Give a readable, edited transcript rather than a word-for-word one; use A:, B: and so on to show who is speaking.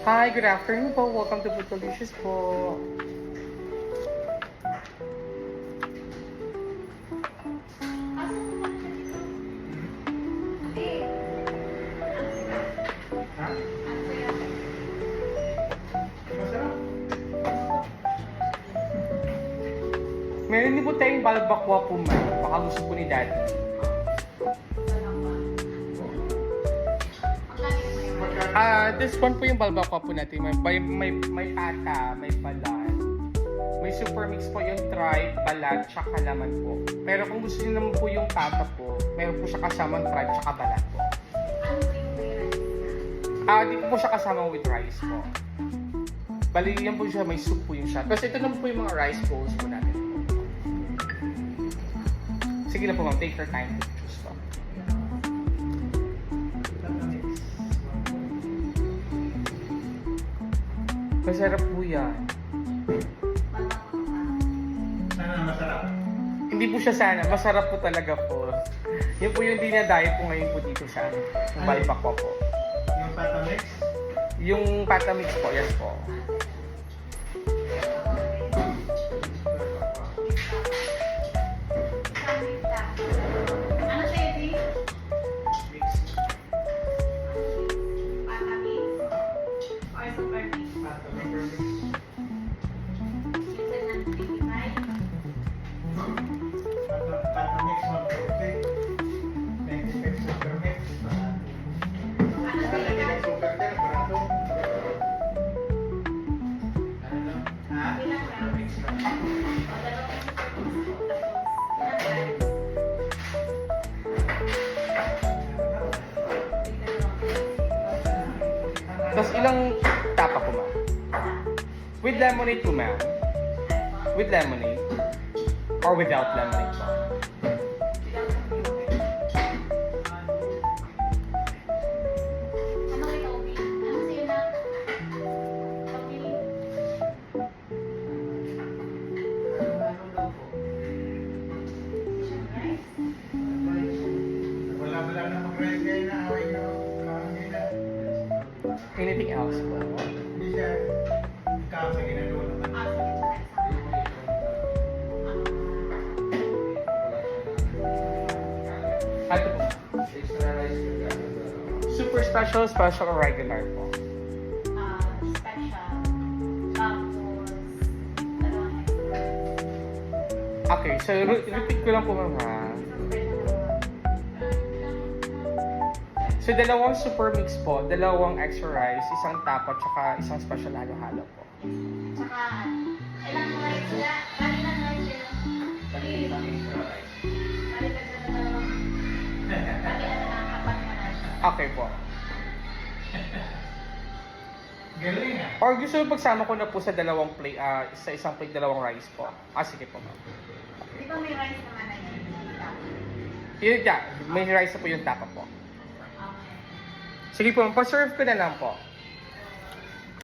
A: Hi, good afternoon po. Welcome to Food Delicious po. Meron din po tayong balbakwa po, ma'am. Baka gusto po ni Daddy. This one po yung balbakwa po natin. May pata, may balat. May super mix po yung tripe, balat, tsaka laman po. Pero kung gusto niyo naman po yung pata po, meron po siya kasamang tripe, tsaka balat po. Dito po siya kasama with rice po. Bali, yan po siya, may soup po yung siya. Tapos ito naman po yung mga rice bowls po natin. Sige na po ma'am, take your time to choose po. Masarap po yan.
B: Sana masarap.
A: Hindi po siya sana, masarap po talaga po. Yan po yung dinadayo po ngayon po dito sa balbakwa po.
B: Yung pata mix.
A: Yung pata mix po, yes po.
C: Ano sa'yo, Di?
B: Mix.
C: Pata mix? Or super mix?
B: Pata mix.
C: Minsan ng 55?
B: Pata mix 150. Next mix super mix.
C: Ano sa'yo, Di?
B: Super din, barato. Ano lang? Ha?
C: Ilang rounds?
B: Mix lang.
C: O, dalawang super mix po. Tapos, ilang rounds?
A: Tapos ilang tapa po ma'am? With lemonade po ma'am? With lemonade? Or without lemonade po?
C: Ano kay Toby? Ano sa'yo na? Toby?
B: Ano daw po?
C: Fish and rice?
B: Wala na mag-rice kayo na away na kanina.
A: Anything else po?
B: Hindi siya kape ginagawa naman.
C: Ah, sige, tsaka
A: Ano po?
B: Extra rice ka.
A: Super special, special or regular po?
C: special. Tapos, dalawang extra.
A: Okay, so repeat ko lang po ma'am ha. So dalawang super mix po, dalawang extra rice, isang tapa, tsaka isang special halo-halo po.
C: Tsaka, ilang rice sila? Bali ilang rice sila? Bali ka sa dalawang. Bali ano lang, apat na rice.
A: Okay po.
B: Galing ah.
A: Or gusto mo pagsama ko na po sa dalawang plate, sa isang plate, dalawang rice po. Sige po ma'am.
C: Di ba may rice naman na yun?
A: Yun may rice na po yung tapa po.
C: Okay.
A: Sige po, pa-serve ko na lang po.